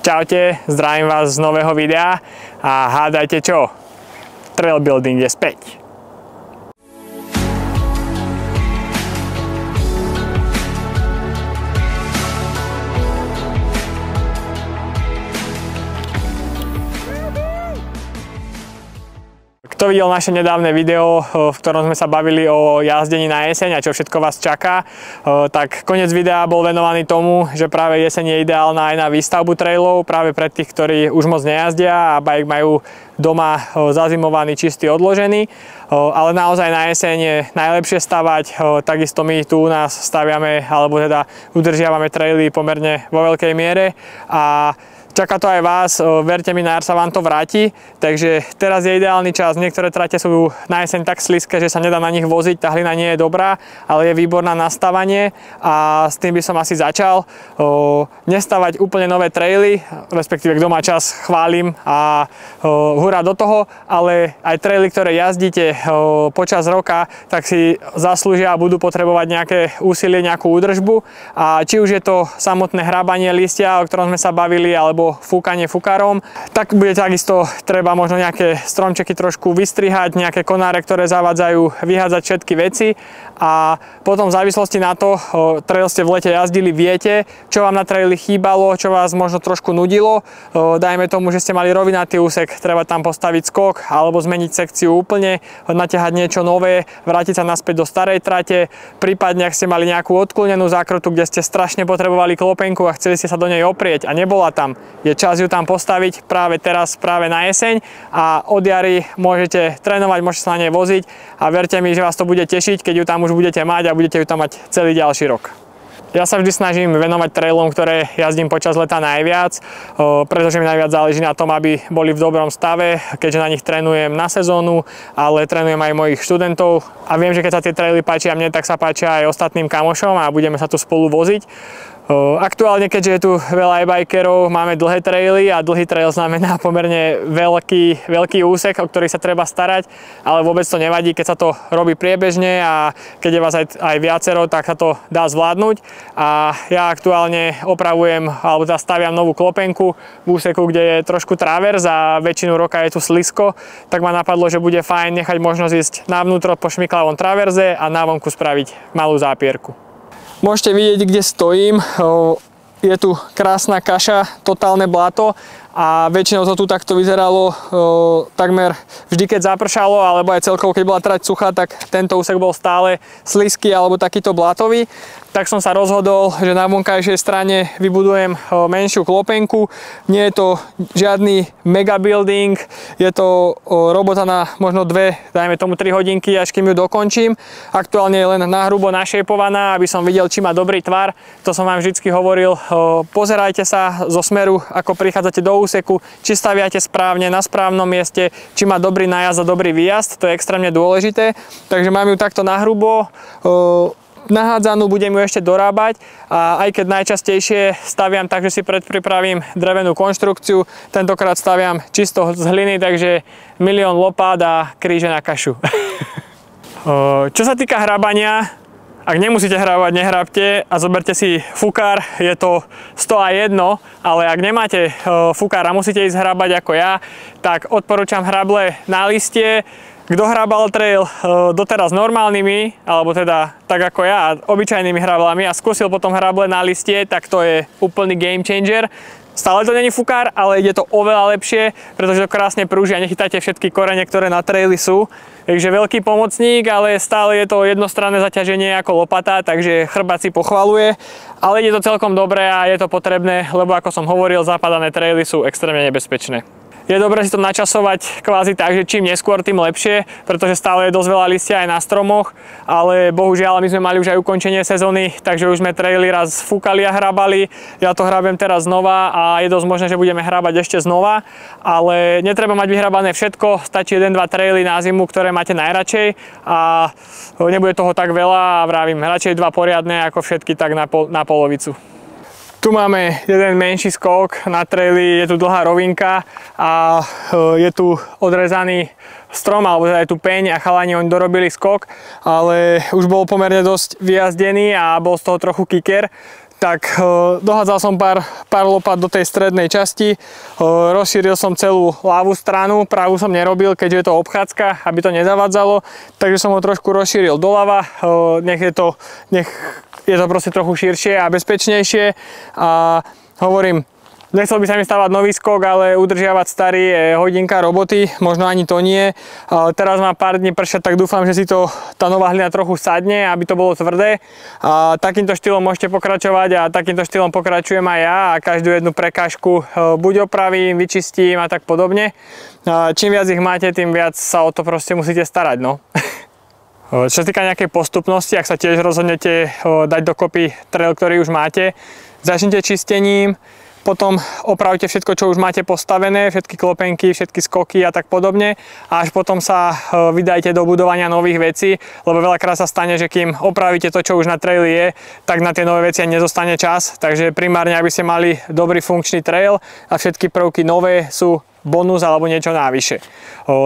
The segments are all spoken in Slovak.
Čaute, zdravím vás z nového videa a hádajte čo? Trail building je späť. Kto videl naše nedávne video, v ktorom sme sa bavili o jazdení na jeseň a čo všetko vás čaká, tak koniec videa bol venovaný tomu, že práve jeseň je ideálna aj na výstavbu trailov, práve pre tých, ktorí už moc nejazdia a bike majú doma zazimovaný, čistý, odložený. Ale naozaj na jeseň je najlepšie stavať, takisto my tu u nás staviame, alebo teda udržiavame traily pomerne vo veľkej miere a čaká to aj vás, verte mi, na jar sa vám to vráti, takže teraz je ideálny čas. Niektoré trate sú na jeseň tak slizké, že sa nedá na nich voziť, tá hlina nie je dobrá, ale je výborná na stavanie a s tým by som asi začal. Nestavať úplne nové traily, respektíve kto má čas, chválim a hurá do toho, ale aj traily, ktoré jazdíte počas roka, tak si zaslúžia a budú potrebovať nejaké úsilie, nejakú údržbu a či už je to samotné hrábanie listia, o ktorom sme sa bavili, alebo fúkanie fukárom, tak bude takisto treba možno nejaké stromčeky trošku vystrihať, nejaké konáre, ktoré zavádzajú, vyhádzať všetky veci a potom v závislosti na to, trail ste v lete jazdili, viete, čo vám na traili chýbalo, čo vás možno trošku nudilo. Dajme tomu, že ste mali rovinatý úsek, treba tam postaviť skok alebo zmeniť sekciu úplne, natiahať niečo nové, vrátiť sa naspäť do starej trate, prípadne ak ste mali nejakú odklonenú zákrutu, kde ste strašne potrebovali klopenku a chceli ste sa do nej oprieť a nebola tam, je čas ju tam postaviť práve teraz, práve na jeseň a od jary môžete trénovať, môžete sa na nej voziť a verte mi, že vás to bude tešiť, keď ju tam už budete mať a budete ju tam mať celý ďalší rok. Ja sa vždy snažím venovať trailom, ktoré jazdím počas leta najviac, pretože mi najviac záleží na tom, aby boli v dobrom stave, keďže na nich trénujem na sezónu, ale trénujem aj mojich študentov a viem, že keď sa tie traily páčia mne, tak sa páčia aj ostatným kamošom a budeme sa tu spolu voziť. Aktuálne, keďže je tu veľa e-bikerov, máme dlhé traily a dlhý trail znamená pomerne veľký úsek, o ktorý sa treba starať, ale vôbec to nevadí, keď sa to robí priebežne a keď je vás aj viacero, tak sa to dá zvládnuť. A ja aktuálne opravujem, alebo staviam novú klopenku v úseku, kde je trošku travers a väčšinu roka je tu slizko, tak ma napadlo, že bude fajn nechať možnosť ísť navnútro po šmiklavom traverze a navonku spraviť malú zápierku. Môžete vidieť, kde stojím, je tu krásna kaša, totálne bláto a väčšinou to tu takto vyzeralo takmer vždy, keď zapršalo, alebo aj celkovo, keď bola trať suchá, tak tento úsek bol stále slizký alebo takýto blátový. Tak som sa rozhodol, že na vonkajšej strane vybudujem menšiu klopenku. Nie je to žiadny mega building, je to robota na možno 2, dajme tomu 3 hodinky, až kým ju dokončím. Aktuálne je len nahrubo našejpovaná, aby som videl, či má dobrý tvar. To som vám vždycky hovoril, pozerajte sa zo smeru, ako prichádzate do úseku, či staviate správne, na správnom mieste, či má dobrý nájazd a dobrý výjazd, to je extrémne dôležité. Takže mám ju takto nahrubo, nahádzanú, budem ju ešte dorábať a aj keď najčastejšie staviam tak, že si predpripravím drevenú konštrukciu, tentokrát staviam čisto z hliny, takže milión lopát a kríže na kašu. Čo sa týka hrabania, ak nemusíte hrabať, nehrabte a zoberte si fukár, je to 100 a 1, ale ak nemáte fukár a musíte ísť hrabať ako ja, tak odporúčam hrable na listie. Kto hrábal trail doteraz normálnymi, alebo teda tak ako ja, obyčajnými hrablami a skúsil potom hrable na listie, tak to je úplný game changer. Stále to není fukár, ale ide to oveľa lepšie, pretože to krásne prúži a nechytáte všetky korene, ktoré na traili sú. Takže veľký pomocník, ale stále je to jednostranné zaťaženie ako lopata, takže chrbát si pochvaluje. Ale ide to celkom dobre a je to potrebné, lebo ako som hovoril, zapadané traily sú extrémne nebezpečné. Je dobré si to načasovať kvázi tak, že čím neskôr, tým lepšie, pretože stále je dosť veľa listia aj na stromoch, ale bohužiaľ my sme mali už aj ukončenie sezóny, takže už sme traily raz fúkali a hrabali. Ja to hrabem teraz znova a je dosť možné, že budeme hrabať ešte znova, ale netreba mať vyhrabané všetko, stačí 1-2 traily na zimu, ktoré máte najradšej a nebude toho tak veľa a vravím, radšej 2 poriadne ako všetky tak na polovicu. Tu máme jeden menší skok na traili, je tu dlhá rovinka a je tu odrezaný strom, alebo teda je tu peň a chalani oni dorobili skok, ale už bol pomerne dosť vyjazdený a bol z toho trochu kiker. tak dohádzal som pár lopát do tej strednej časti, rozšíril som celú ľavú stranu, pravú som nerobil, keďže je to obchádzka, aby to nezavadzalo, takže som ho trošku rozšíril doľava, nech je to proste trochu širšie a bezpečnejšie a hovorím, nechcel by sa mi stavať nový skok, ale udržiavať starý je hodinka roboty, možno ani to nie. Teraz má pár dní pršať, tak dúfam, že si tá nová hlina trochu sadne, aby to bolo tvrdé. Takýmto štýlom môžete pokračovať a takýmto štýlom pokračujem aj ja a každú jednu prekážku buď opravím, vyčistím a tak podobne. Čím viac ich máte, tým viac sa o to proste musíte starať, no. Čo sa týka nejakej postupnosti, ak sa tiež rozhodnete dať dokopy trail, ktorý už máte, začnite čistením. Potom opravte všetko, čo už máte postavené, všetky klopenky, všetky skoky a tak podobne. A až potom sa vydajte do budovania nových vecí, lebo veľakrát sa stane, že kým opravíte to, čo už na traili je, tak na tie nové veci ani nezostane čas. Takže primárne, aby ste mali dobrý funkčný trail a všetky prvky nové sú bonus alebo niečo návyše.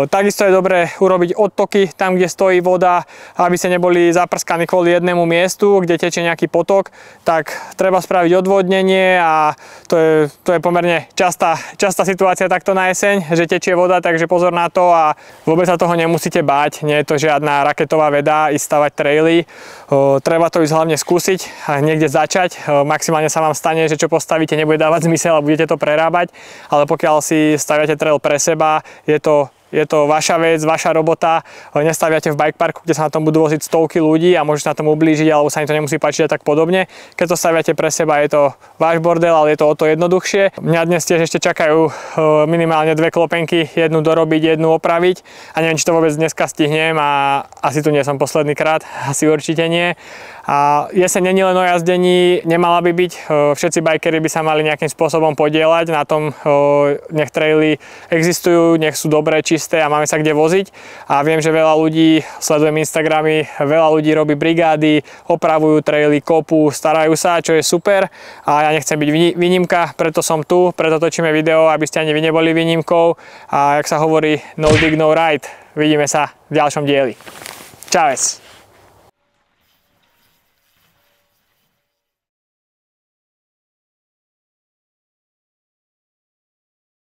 Takisto je dobré urobiť odtoky tam, kde stojí voda, aby ste neboli zaprskaní kvôli jednému miestu, kde tečie nejaký potok, tak treba spraviť odvodnenie a to je pomerne častá situácia takto na jeseň, že tečie voda, takže pozor na to a vôbec sa toho nemusíte báť, nie je to žiadna raketová veda ísť stavať traily. Treba to ísť hlavne skúsiť a niekde začať. Maximálne sa vám stane, že čo postavíte nebude dávať zmysel a budete to prerábať, ale pokiaľ si staviate trail pre seba, je to vaša vec, vaša robota, nestaviate v bikeparku, kde sa na tom budú voziť stovky ľudí a môžete na tom ublížiť, alebo sa im to nemusí páčiť a tak podobne. Keď to staviate pre seba, je to váš bordel, ale je to o to jednoduchšie. Mňa dnes tiež ešte čakajú minimálne 2 klopenky, jednu dorobiť, jednu opraviť a neviem, či to vôbec dneska stihnem a asi tu nie som posledný krát, asi určite nie. A jeseň nie len o jazdení, nemala by byť, všetci bikery by sa mali nejakým spôsobom podieľať na tom, nech traily existujú, nech sú dobré, čisté a máme sa kde voziť. A viem, že veľa ľudí, sledujem Instagramy, veľa ľudí robí brigády, opravujú traily, kopú, starajú sa, čo je super. A ja nechcem byť výnimka, preto som tu, preto točíme video, aby ste ani vy neboli výnimkou. A jak sa hovorí, no dig, no ride. Vidíme sa v ďalšom dieli. Čaves.